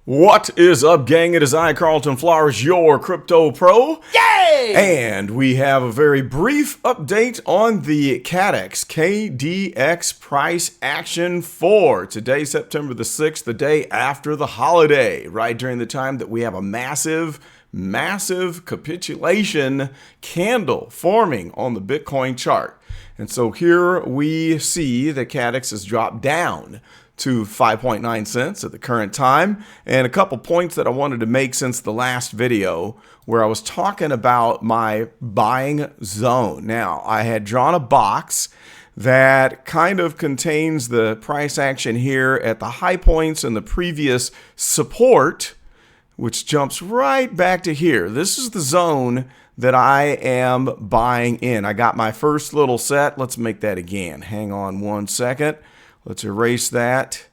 What is up, gang? It is I, Carlton Flowers, your crypto pro. Yay! And we have a very brief update on the Kaddex KDX price action for today, September the 6th, the day after the holiday, right during the time that we have a massive capitulation candle forming on the Bitcoin chart. And so here we see that Kaddex has dropped down to 5.9 cents at the current time. And a couple points that I wanted to make since the last video where I was talking about my buying zone. Now, I had drawn a box that kind of contains the price action here at the high points and the previous support, which jumps right back to here. This is the zone that I am buying in. I got my first little set. Let's make that again. Hang on one second. Let's erase that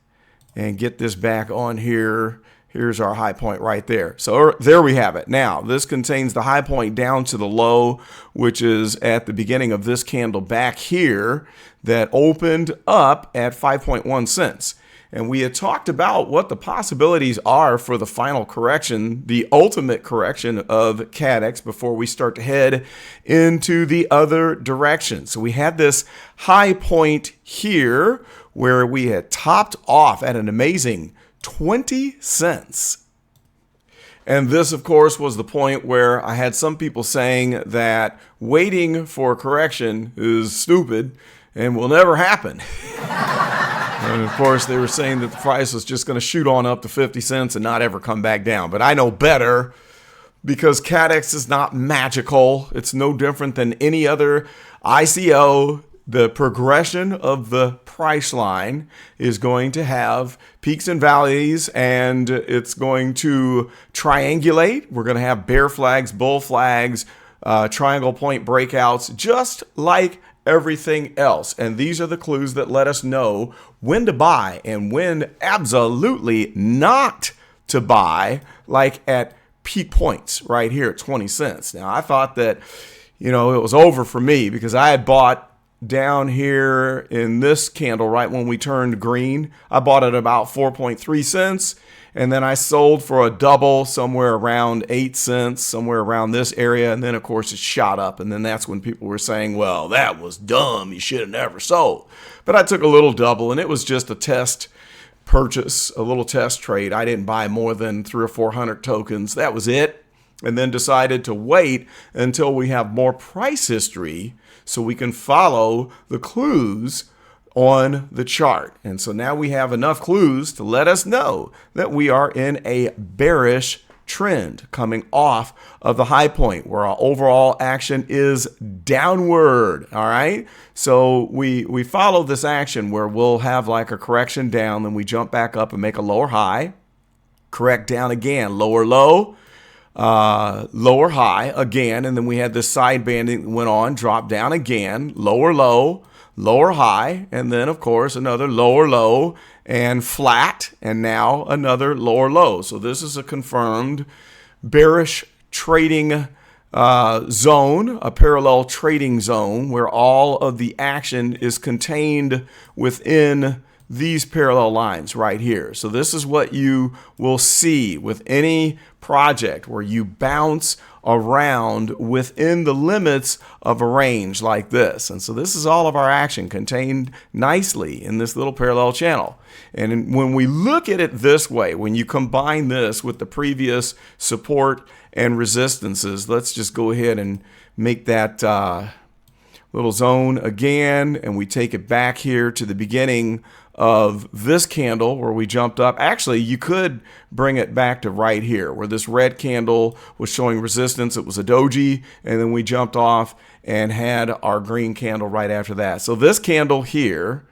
and get this back on here. Here's our high point right there. So there we have it. Now, this contains the high point down to the low, which is at the beginning of this candle back here that opened up at 5.1 cents. And we had talked about what the possibilities are for the final correction, the ultimate correction of Kaddex before we start to head into the other direction. So we had this high point here where we had topped off at an amazing 20 cents. And this, of course, was the point where I had some people saying that waiting for a correction is stupid and will never happen. And of course, they were saying that the price was just going to shoot on up to 50 cents and not ever come back down. But I know better because Kaddex is not magical. It's no different than any other ICO. The progression of the price line is going to have peaks and valleys, and it's going to triangulate. We're going to have bear flags, bull flags, triangle point breakouts, just like everything else. And these are the clues that let us know when to buy and when absolutely not to buy, like at peak points right here at 20 cents. Now, I thought that, it was over for me because I had bought down here in this candle right when we turned green. I bought it at about 4.3 cents. And then I sold for a double somewhere around 8 cents, somewhere around this area. And then, of course, it shot up. And then that's when people were saying, well, that was dumb. You should have never sold. But I took a little double, and it was just a test purchase, a little test trade. I didn't buy more than 300 or 400 tokens. That was it. And then decided to wait until we have more price history so we can follow the clues on the chart. And so now we have enough clues to let us know that we are in a bearish trend coming off of the high point where our overall action is downward. All right. So we follow this action where we'll have like a correction down, then we jump back up and make a lower high, correct down again, lower low, lower high again. And then we had this side banding that went on, drop down again, lower low, lower high, and then of course another lower low and flat, and now another lower low. So this is a confirmed bearish trading zone, a parallel trading zone where all of the action is contained within these parallel lines right here. So this is what you will see with any project where you bounce around within the limits of a range like this. And so this is all of our action contained nicely in this little parallel channel. And when we look at it this way, when you combine this with the previous support and resistances, let's just go ahead and make that little zone again, and we take it back here to the beginning of this candle where we jumped up. Actually, you could bring it back to right here where this red candle was showing resistance. It was a doji, and then we jumped off and had our green candle right after that. So this candle here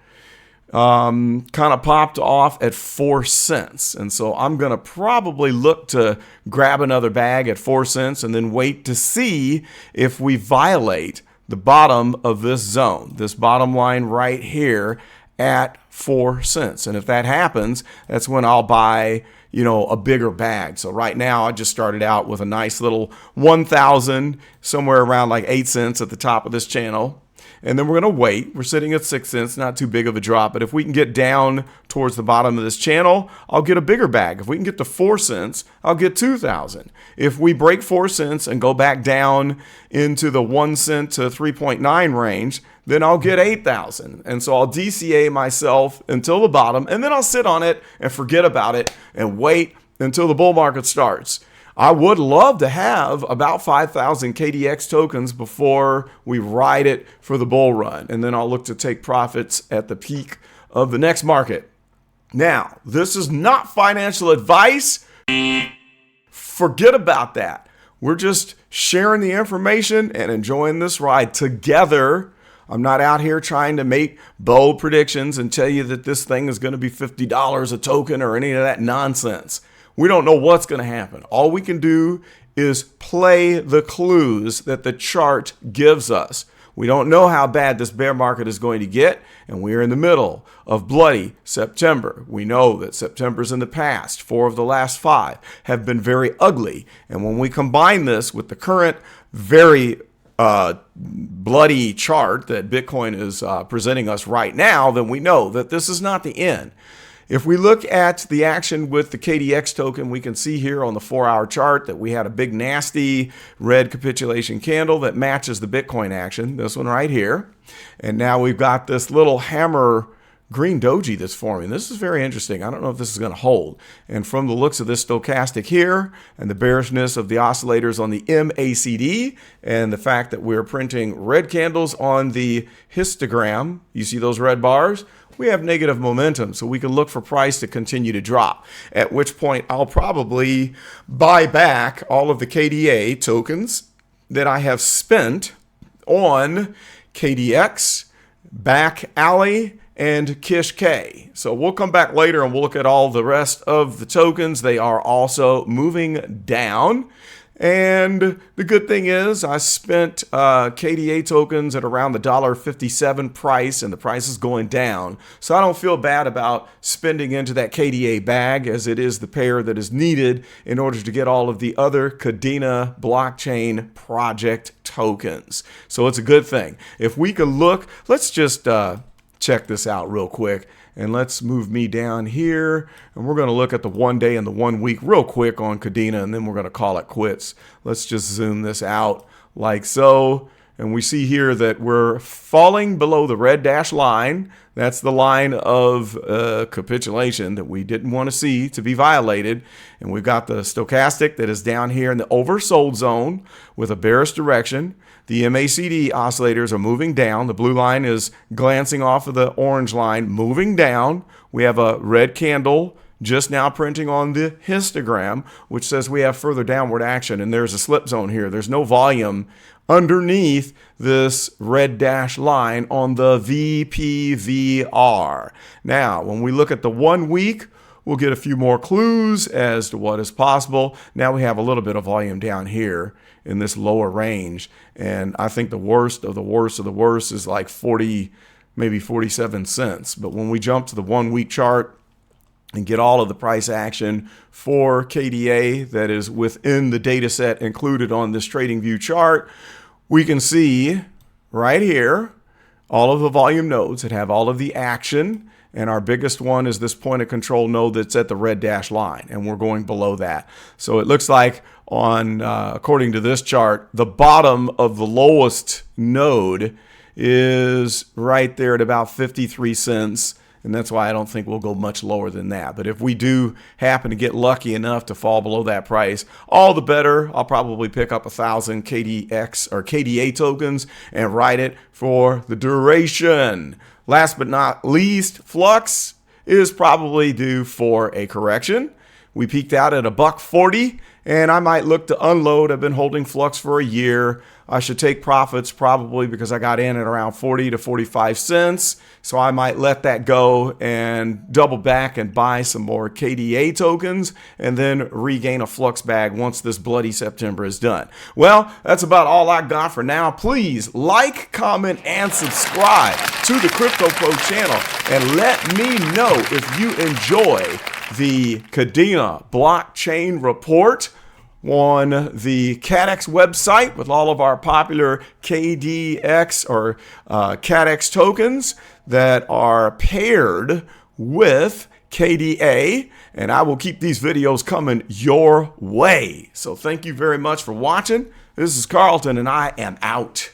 kind of popped off at 4 cents. And so I'm going to probably look to grab another bag at 4 cents and then wait to see if we violate the bottom of this zone, this bottom line right here at 4 cents. And if that happens, that's when I'll buy, a bigger bag. So right now I just started out with a nice little 1,000, somewhere around like 8 cents at the top of this channel. And then we're going to wait. We're sitting at 6 cents, not too big of a drop. But if we can get down towards the bottom of this channel, I'll get a bigger bag. If we can get to 4 cents, I'll get 2,000. If we break 4 cents and go back down into the 1 cent to 3.9 range, then I'll get 8,000. And so I'll DCA myself until the bottom, and then I'll sit on it and forget about it and wait until the bull market starts. I would love to have about 5,000 KDX tokens before we ride it for the bull run. And then I'll look to take profits at the peak of the next market. Now, this is not financial advice. Forget about that. We're just sharing the information and enjoying this ride together. I'm not out here trying to make bold predictions and tell you that this thing is going to be $50 a token or any of that nonsense. We don't know what's going to happen. All we can do is play the clues that the chart gives us. We don't know how bad this bear market is going to get, and we're in the middle of bloody September. We know that September's in the past, 4 of the last 5 have been very ugly. And when we combine this with the current very bloody chart that Bitcoin is presenting us right now, then we know that this is not the end. If we look at the action with the KDX token, we can see here on the 4-hour chart that we had a big nasty red capitulation candle that matches the Bitcoin action, this one right here. And now we've got this little hammer green doji that's forming. This is very interesting. I don't know if this is going to hold. And from the looks of this stochastic here and the bearishness of the oscillators on the MACD and the fact that we're printing red candles on the histogram, you see those red bars? We have negative momentum, so we can look for price to continue to drop, at which point I'll probably buy back all of the KDA tokens that I have spent on KDX, Back Alley, and Kish K. So we'll come back later and we'll look at all the rest of the tokens. They are also moving down. And the good thing is I spent KDA tokens at around the $1.57 price, and the price is going down. So I don't feel bad about spending into that KDA bag, as it is the pair that is needed in order to get all of the other Kadena blockchain project tokens. So it's a good thing. If we could look, let's just check this out real quick. And let's move me down here, and we're going to look at the 1 day and the 1 week real quick on Kadena, and then we're going to call it quits. Let's just zoom this out like so. And we see here that we're falling below the red dash line. That's the line of capitulation that we didn't want to see to be violated. And we've got the stochastic that is down here in the oversold zone with a bearish direction. The MACD oscillators are moving down. The blue line is glancing off of the orange line, moving down. We have a red candle just now printing on the histogram, which says we have further downward action. And there's a slip zone here. There's no volume underneath this red dash line on the VPVR. Now, when we look at the 1 week, we'll get a few more clues as to what is possible. Now we have a little bit of volume down here in this lower range. And I think the worst of the worst of the worst is like 40, maybe 47 cents. But when we jump to the 1 week chart and get all of the price action for KDA that is within the data set included on this TradingView chart, we can see right here all of the volume nodes that have all of the action. And our biggest one is this point of control node that's at the red dash line, and we're going below that. So it looks like on, according to this chart, the bottom of the lowest node is right there at about 53 cents. And that's why I don't think we'll go much lower than that. But if we do happen to get lucky enough to fall below that price, all the better. I'll probably pick up 1,000 KDX or KDA tokens and ride it for the duration. Last but not least, Flux is probably due for a correction. We peaked out at $1.40, and I might look to unload. I've been holding Flux for a year. I should take profits probably because I got in at around 40 to 45 cents. So I might let that go and double back and buy some more KDA tokens and then regain a Flux bag once this bloody September is done. Well, that's about all I got for now. Please like, comment, and subscribe to the Crypto Pro channel, and let me know if you enjoy the Kadena blockchain report on the Kaddex website with all of our popular KDX or Kaddex tokens that are paired with KDA, and I will keep these videos coming your way. So thank you very much for watching. This is Carlton, and I am out.